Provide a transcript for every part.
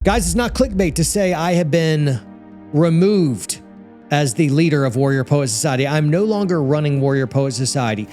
Guys, it's not clickbait to say I have been removed as the leader of Warrior Poet Society. I'm no longer running Warrior Poet Society.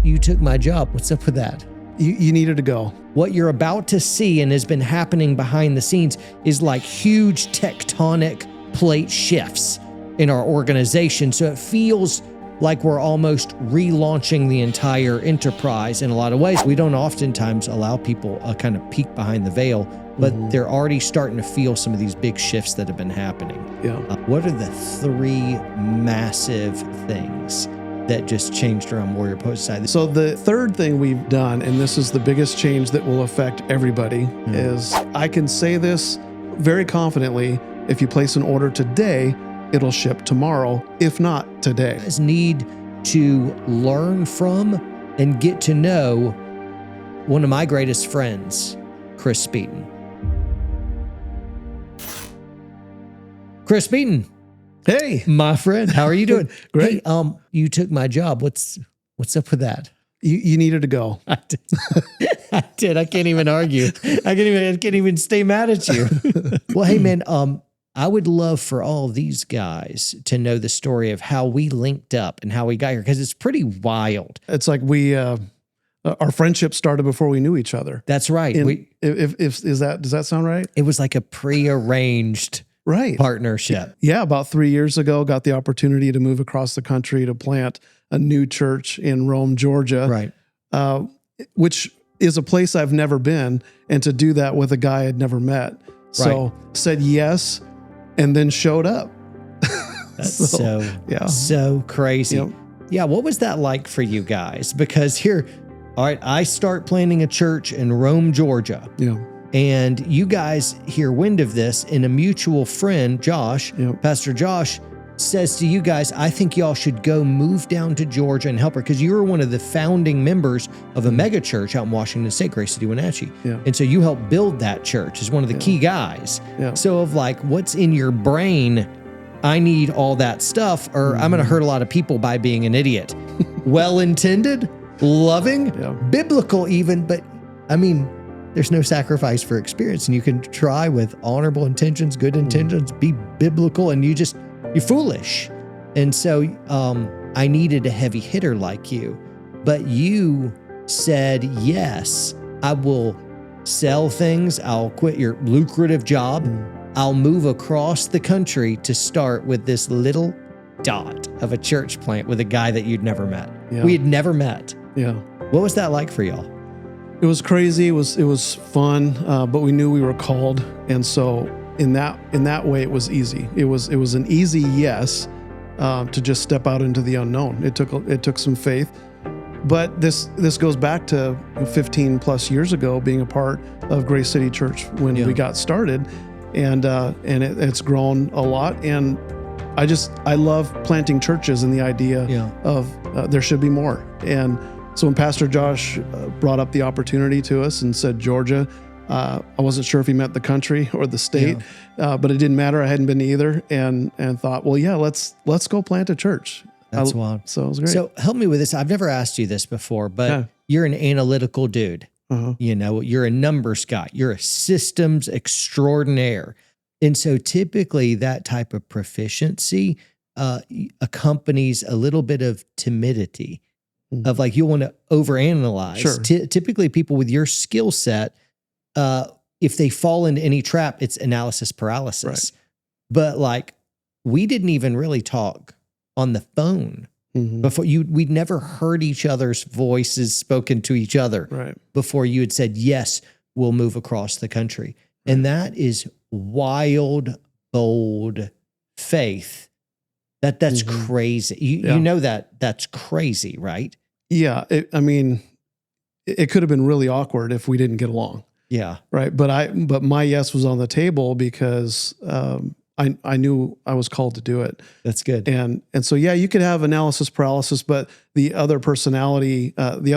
You took my job. What's up with that? You needed to go. What you're about to see and has been happening behind the scenes is like huge tectonic plate shifts in our organization. So it feels like we're almost relaunching the entire enterprise in a lot of ways. We don't oftentimes allow people a kind of peek behind the veil, but they're already starting to feel some of these big shifts that have been happening. Yeah. What are the three massive things that just changed around Warrior Poet Society? So the third thing we've done, and this is the biggest change that will affect everybody, is I can say this very confidently: if you place an order today, it'll ship tomorrow, if not today. You guys need to learn from and get to know one of my greatest friends, Chris Speten. Chris Speten. Hey, My friend, how are you doing? Great. Hey, you took my job. What's up with that? you needed to go. I did. I did. I can't even argue. I can't even stay mad at you. Well, hey man, I would love for all of these guys to know the story of how we linked up and how we got here, because it's pretty wild. It's like our friendship started before we knew each other. That's right. Does that sound right? It was like a prearranged partnership. Yeah, about 3 years ago, got the opportunity to move across the country to plant a new church in Rome, Georgia. Right. Which is a place I've never been, and to do that with a guy I'd never met. So said yes, and then showed up. That's so crazy. Yep. Yeah. What was that like for you guys? Because here, all right, I start planning a church in Rome, Georgia. Yeah. And you guys hear wind of this, and a mutual friend, Josh, Pastor Josh, says to you guys, I think y'all should go move down to Georgia and help her, because you were one of the founding members of a mega church out in Washington State, Grace City, Wenatchee. Yeah. And so you helped build that church as one of the key guys. Yeah. So of like, what's in your brain? I need all that stuff, or I'm going to hurt a lot of people by being an idiot. Well-intended, loving, biblical even, but I mean, there's no sacrifice for experience, and you can try with honorable intentions, good intentions, be biblical, and you're foolish. And so I needed a heavy hitter like you, but you said, yes, I will sell things. I'll quit your lucrative job. I'll move across the country to start with this little dot of a church plant with a guy that you'd never met. Yeah. We had never met. Yeah. What was that like for y'all? It was crazy. It was fun, but we knew we were called, and so in that way, it was easy. It was an easy yes to just step out into the unknown. It took some faith, but this goes back to 15 plus years ago, being a part of Grace City Church when we got started, and it's grown a lot. And I love planting churches and the idea of there should be more. And so when Pastor Josh brought up the opportunity to us and said Georgia, I wasn't sure if he meant the country or the state, but it didn't matter. I hadn't been to either, and thought, well, yeah, let's go plant a church. That's wild. So it was great. So help me with this. I've never asked you this before, but you're an analytical dude. You know, you're a numbers guy. You're a systems extraordinaire. And so typically that type of proficiency accompanies a little bit of timidity. Of like, you want to overanalyze. Sure. Typically people with your skill set, if they fall into any trap, it's analysis paralysis. Right. But like, we didn't even really talk on the phone before we'd never heard each other's voices spoken to each other before you had said, yes, we'll move across the country. Right. And that is wild, bold faith. That's crazy. You know that's crazy, right? Yeah. It could have been really awkward if we didn't get along. Yeah. Right. But my yes was on the table because I knew I was called to do it. That's good. And so, yeah, you could have analysis paralysis, but the other personality, the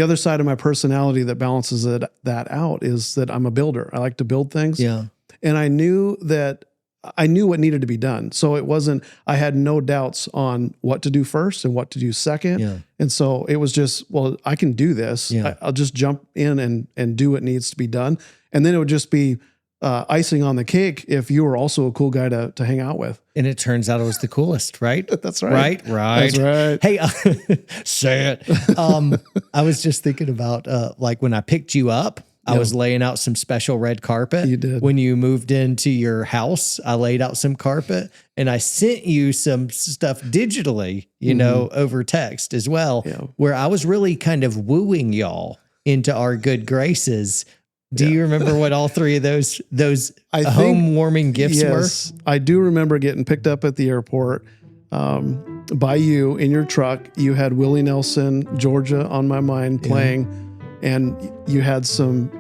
other side of my personality that balances that out is that I'm a builder. I like to build things. Yeah. And I knew what needed to be done. So I had no doubts on what to do first and what to do second. Yeah. And so it was just, well, I can do this. Yeah. I'll just jump in and do what needs to be done. And then it would just be icing on the cake if you were also a cool guy to hang out with. And it turns out it was the coolest, right? That's right. Right. That's right. Hey, say it. I was just thinking about like when I picked you up, I was laying out some special red carpet. You did. When you moved into your house, I laid out some carpet and I sent you some stuff digitally, you know, over text as well, where I was really kind of wooing y'all into our good graces. Do you remember what all three of those home warming gifts were? I do remember getting picked up at the airport by you in your truck. You had Willie Nelson, Georgia on my mind playing, and you had some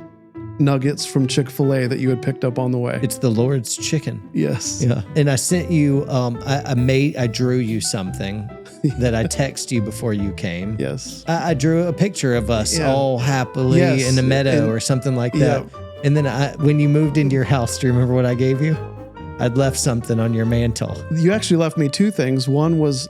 nuggets from Chick-fil-A that you had picked up on the way. It's the Lord's chicken. Yes. Yeah. And I sent you, I drew you something that I texted you before you came. Yes. I drew a picture of us all happily in a meadow or something like that. And then when you moved into your house, do you remember what I gave you? I'd left something on your mantle. You actually left me two things. One was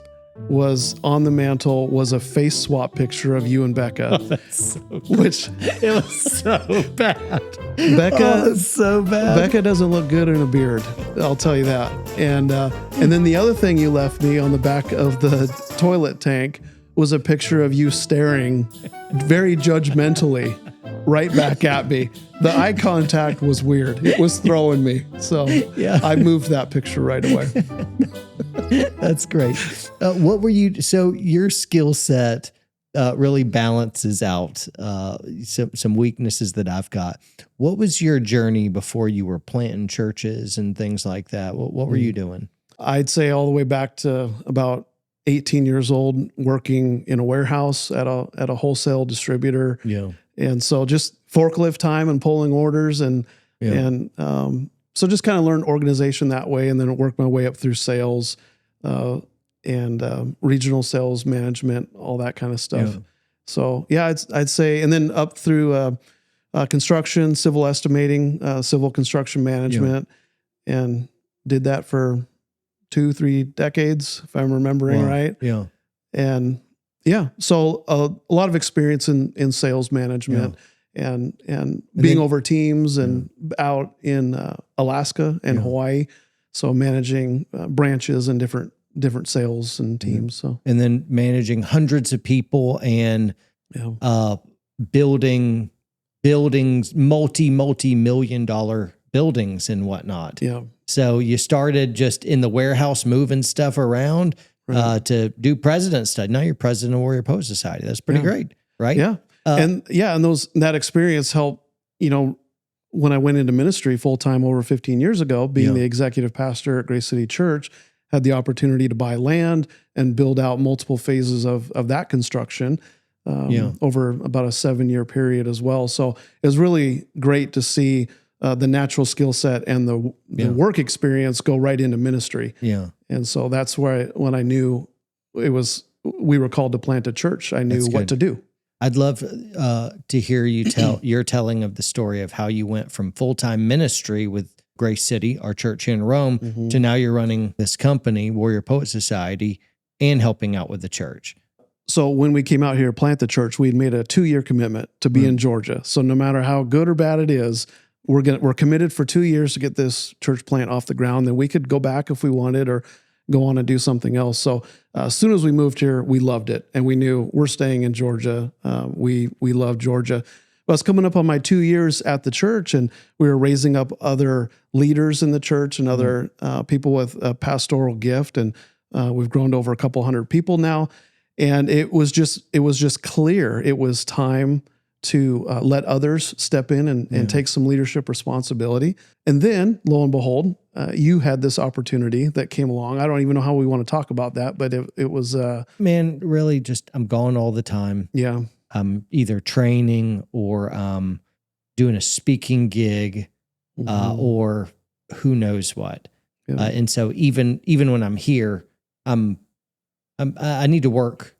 on the mantle was a face swap picture of you and Becca. Oh, that's so good. Which it was so bad. Becca, it's so bad. Becca doesn't look good in a beard. I'll tell you that. And then the other thing you left me on the back of the toilet tank was a picture of you staring very judgmentally right back at me. The eye contact was weird. It was throwing me. So I moved that picture right away. That's great. What were you? So your skill set really balances out some weaknesses that I've got. What was your journey before you were planting churches and things like that? What were you doing? I'd say all the way back to about 18 years old, working in a warehouse at a wholesale distributor. Yeah. And so just forklift time and pulling orders and so just kind of learned organization that way, and then worked my way up through sales and regional sales management, all that kind of stuff. Yeah. So I'd say, and then up through construction, civil estimating, civil construction management, and did that for 2-3 decades, if I'm remembering right. Yeah. And so a lot of experience in sales management and being over teams and out in Alaska and Hawaii. So managing branches and different sales and teams. So, and then managing hundreds of people and building buildings, multi-million-dollar buildings and whatnot. Yeah. So you started just in the warehouse moving stuff around to do president stuff. Now you're president of Warrior Post Society. That's pretty great, right? Yeah. And that experience helped, when I went into ministry full-time over 15 years ago, being the executive pastor at Grace City Church, had the opportunity to buy land and build out multiple phases of that construction over about a 7-year period as well. So it was really great to see the natural skill set and the work experience go right into ministry. Yeah. And so that's where when I knew we were called to plant a church, I knew what to do. I'd love to hear you tell your telling of the story of how you went from full-time ministry with Grace City, our church here in Rome, to now you're running this company, Warrior Poet Society, and helping out with the church. So when we came out here to plant the church, we'd made a 2-year commitment to be in Georgia. So no matter how good or bad it is, we're committed for 2 years to get this church plant off the ground. Then we could go back if we wanted or go on and do something else. So as soon as we moved here, we loved it. And we knew we're staying in Georgia. We love Georgia. I was coming up on my 2 years at the church, and we were raising up other leaders in the church and other people with a pastoral gift. And we've grown to over a couple hundred people now. And it was just clear it was time to let others step in and take some leadership responsibility. And then, lo and behold, you had this opportunity that came along. I don't even know how we want to talk about that, but it was... Man, really just, I'm gone all the time. Yeah. I'm either training or doing a speaking gig or who knows what. Yeah. And so even when I'm here, I need to work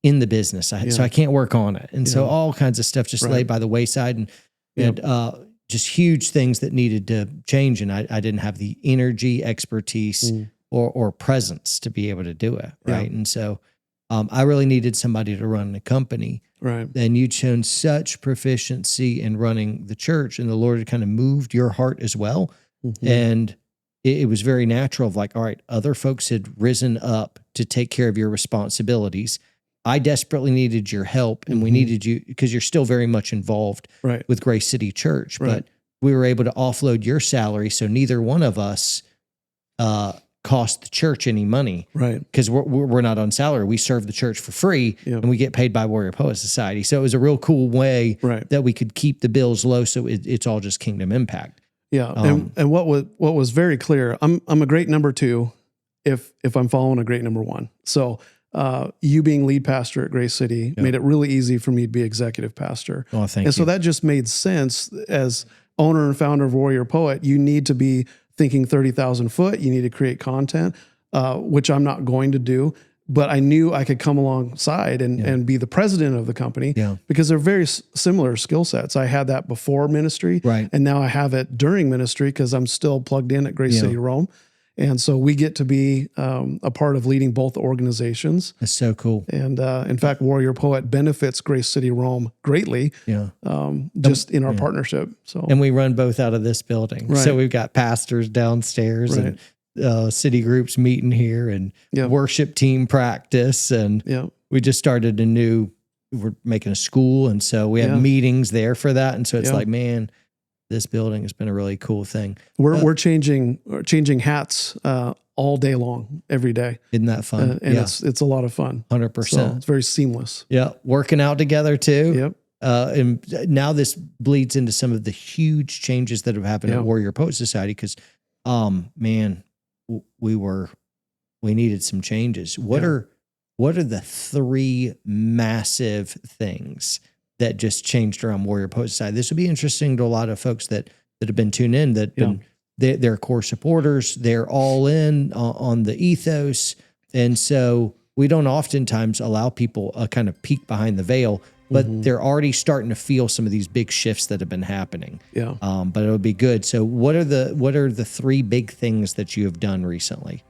in the business. So I can't work on it. And so all kinds of stuff just laid by the wayside and just huge things that needed to change. And I didn't have the energy, expertise, or presence to be able to do it. Right. And so I really needed somebody to run the company. Right. And you'd shown such proficiency in running the church, and the Lord had kind of moved your heart as well. Mm-hmm. And it was very natural of like, all right, other folks had risen up to take care of your responsibilities. I desperately needed your help, and we needed you because you're still very much involved with Grace City Church, but we were able to offload your salary. So neither one of us cost the church any money, because we're not on salary. We serve the church for free, and we get paid by Warrior Poet Society. So it was a real cool way that we could keep the bills low. So it's all just kingdom impact. Yeah. And what was very clear, I'm a great number 2 if I'm following a great number 1. So you being lead pastor at Grace City made it really easy for me to be executive pastor. Oh, thank you. And so that just made sense. As owner and founder of Warrior Poet, you need to be thinking 30,000 foot. You need to create content, which I'm not going to do. But I knew I could come alongside and be the president of the company because they're very similar skill sets. I had that before ministry, and now I have it during ministry because I'm still plugged in at Grace City Rome. And so we get to be a part of leading both organizations. That's so cool. And in fact, Warrior Poet benefits Grace City Rome greatly just in our partnership. So, and we run both out of this building. So we've got pastors downstairs and city groups meeting here and worship team practice. And we just started we're making a school. And so we have meetings there for that. And so it's like, man, this building has been a really cool thing. We're changing hats all day long, every day. Isn't that fun? And it's a lot of fun. 100%. So it's very seamless. Yeah. Working out together too. Yep. And now this bleeds into some of the huge changes that have happened at Warrior Poet Society. Cause, man, we needed some changes. What are the 3 massive things that just changed around Warrior Poet Society? This would be interesting to a lot of folks that have been tuned in, that they're core supporters. They're all in on the ethos. And so we don't oftentimes allow people a kind of peek behind the veil, but they're already starting to feel some of these big shifts that have been happening. Yeah. But it'll be good. So what are the 3 big things that you have done recently?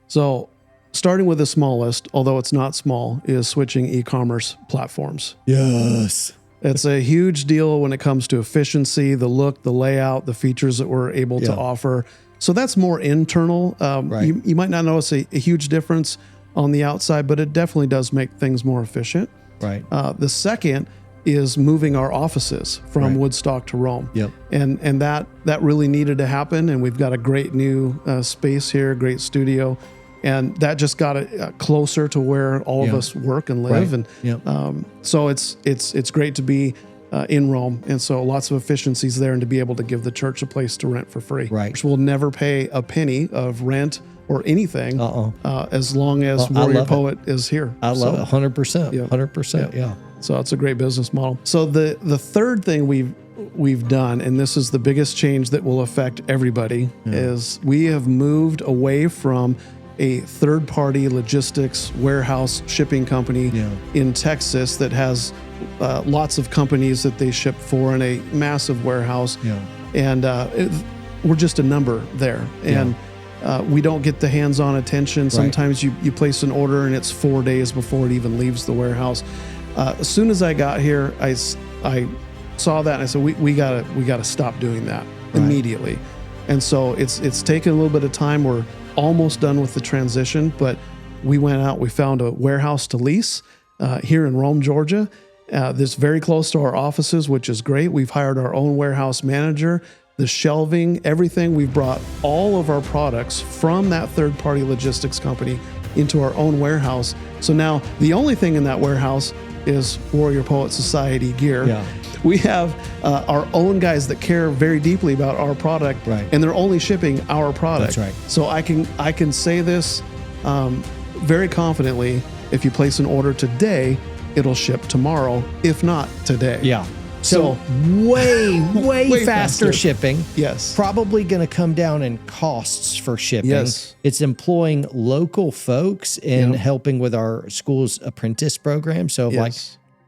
So starting with the smallest, although it's not small, is switching e-commerce platforms. Yes. It's a huge deal when it comes to efficiency, the look, the layout, the features that we're able to offer. So that's more internal. You might not notice a huge difference on the outside, but it definitely does make things more efficient. Right. The second is moving our offices from Woodstock to Rome. Yep. And that really needed to happen. And we've got a great new space here, great studio. And that just got it closer to where all of us work and live. And so it's great to be in Rome. And so lots of efficiencies there, and to be able to give the church a place to rent for free. Right. Which we'll never pay a penny of rent or anything as long as Warrior Poet is here. I love it. 100%. 100%. Yeah. So it's a great business model. So the third thing we've done, and this is the biggest change that will affect everybody, is we have moved away from a third-party logistics warehouse shipping company in Texas that has lots of companies that they ship for in a massive warehouse. And we're just a number there. And we don't get the hands-on attention. Sometimes you place an order and it's 4 days before it even leaves the warehouse. As soon as I got here, I saw that and I said, we gotta stop doing that immediately. And so it's taken a little bit of time. We're almost done with the transition, but we went out, we found a warehouse to lease here in Rome, Georgia. This very close to our offices, which is great. We've hired our own warehouse manager, the shelving, everything. We've brought all of our products from that third-party logistics company into our own warehouse. So now the only thing in that warehouse is Warrior Poet Society gear. We have our own guys that care very deeply about our product, and they're only shipping our product. That's right. So I can say this very confidently: if you place an order today, it'll ship tomorrow, if not today. Yeah. So way faster shipping. Yes. Probably going to come down in costs for shipping. Yes. It's employing local folks and helping with our school's apprentice program. So like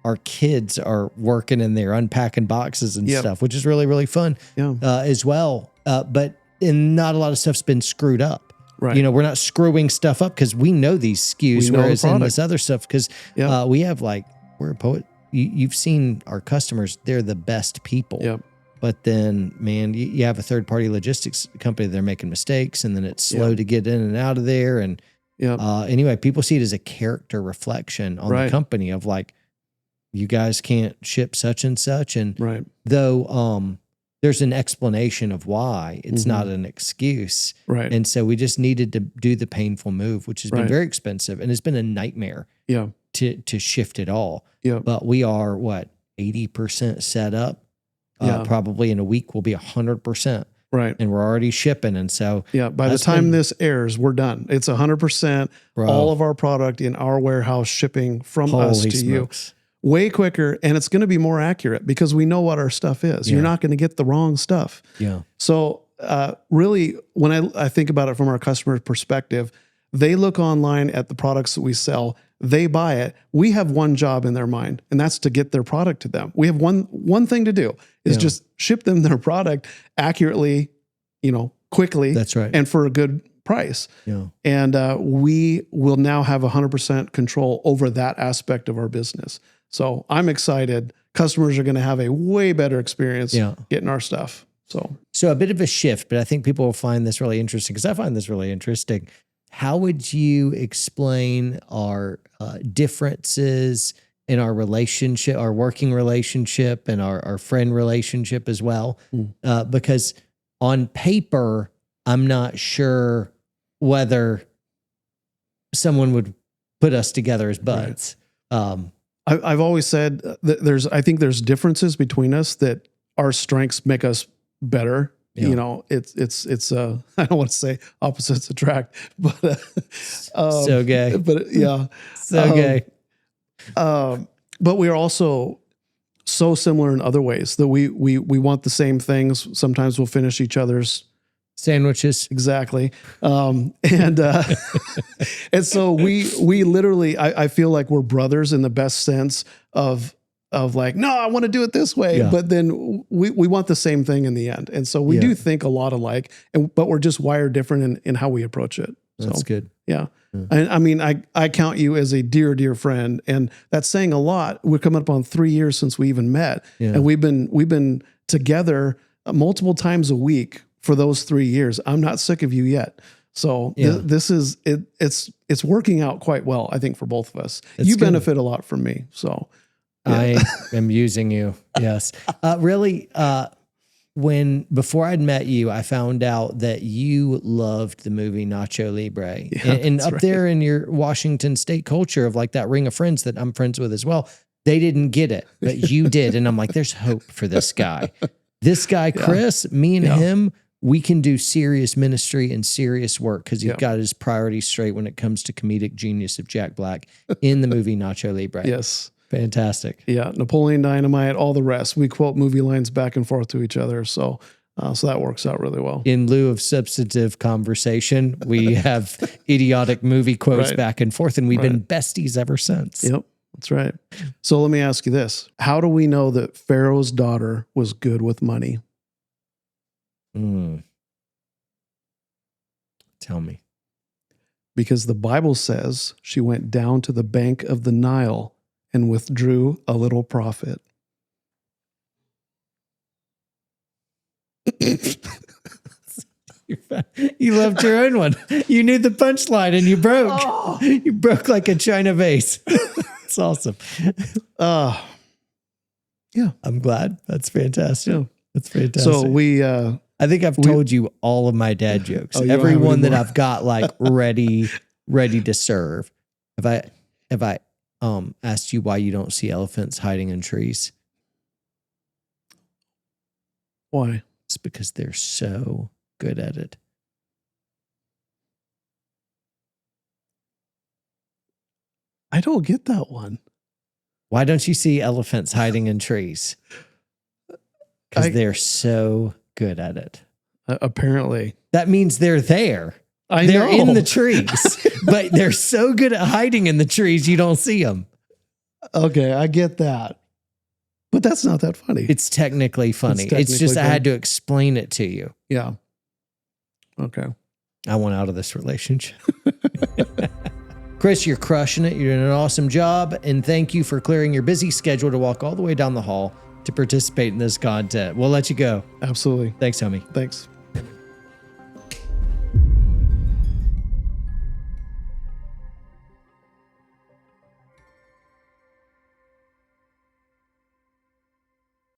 our kids are working in there unpacking boxes and stuff, which is really, really fun as well. But not a lot of stuff's been screwed up. Right. You know, we're not screwing stuff up because we know these SKUs, We know the whereas in product. this other stuff, because Yep. we have like, we're a poet. You've seen our customers, they're the best people. Yep. But then, man, you have a third-party logistics company, they're making mistakes, and then it's slow to get in and out of there. And Yep. anyway, people see it as a character reflection on the company of like, you guys can't ship such and such. And though there's an explanation of why, it's not an excuse. Right. And so we just needed to do the painful move, which has been very expensive. And it's been a nightmare to shift it all. Yeah. But we are, 80% set up? Probably in a week we'll be 100%. Right. And we're already shipping. And so by the time this airs, we're done. It's 100%. All of our product in our warehouse shipping from us to you way quicker. And it's going to be more accurate because we know what our stuff is. You're not going to get the wrong stuff. Yeah. So really, when I think about it from our customer's perspective, they look online at the products that we sell. They buy it. We have one job in their mind, and that's to get their product to them. We have one thing to do is just ship them their product accurately, quickly. That's right. And for a good price. Yeah. And we will now have 100% control over that aspect of our business. So I'm excited. Customers are going to have a way better experience getting our stuff. So a bit of a shift, but I think people will find this really interesting because I find this really interesting. How would you explain our differences in our relationship, our working relationship, and our friend relationship as well? Because on paper, I'm not sure whether someone would put us together as buds. Right. I've always said that I think there's differences between us that our strengths make us better. Yeah. It's I don't want to say opposites attract, but so gay. But yeah, so gay. But we are also so similar in other ways that we want the same things. Sometimes we'll finish each other's sandwiches. Exactly. And so we literally, I feel like we're brothers in the best sense of like, no, I want to do it this way. Yeah. But then we want the same thing in the end. And so we do think a lot alike, but we're just wired different in how we approach it. That's good. Yeah. I mean, I count you as a dear, dear friend, and that's saying a lot. We're coming up on 3 years since we even met, and we've been together multiple times a week for those 3 years. I'm not sick of you yet. So this is it. It's working out quite well, I think, for both of us. You benefit a lot from me. So I am using you. Yes. Really, before I'd met you, I found out that you loved the movie Nacho Libre. Yeah, and up there in your Washington state culture of like that ring of friends that I'm friends with as well, they didn't get it, but you did. And I'm like, there's hope for this guy. This guy, Chris, me and him, we can do serious ministry and serious work because he's got his priorities straight when it comes to comedic genius of Jack Black in the movie Nacho Libre. Yes. Fantastic. Yeah. Napoleon Dynamite, all the rest. We quote movie lines back and forth to each other. So that works out really well. In lieu of substantive conversation, we have idiotic movie quotes back and forth, and we've been besties ever since. Yep. That's right. So let me ask you this. How do we know that Pharaoh's daughter was good with money? Tell me. Because the Bible says she went down to the bank of the Nile and withdrew a little profit. You loved your own one. You knew the punchline and you broke. Oh. You broke like a china vase. It's awesome. Yeah. I'm glad. That's fantastic. Yeah. That's fantastic. So I think I've told you all of my dad jokes. Every one that I've got like ready to serve. Have I asked you why you don't see elephants hiding in trees? Why? It's because they're so good at it. I don't get that one. Why don't you see elephants hiding in trees? Because they're so good at it. Apparently. That means they're there. They're in the trees, but they're so good at hiding in the trees, you don't see them. Okay, I get that. But that's not that funny. It's technically funny. It's just I had to explain it to you. Yeah. Okay. I want out of this relationship. Chris, you're crushing it. You're doing an awesome job. And thank you for clearing your busy schedule to walk all the way down the hall to participate in this content. We'll let you go. Absolutely. Thanks, homie. Thanks.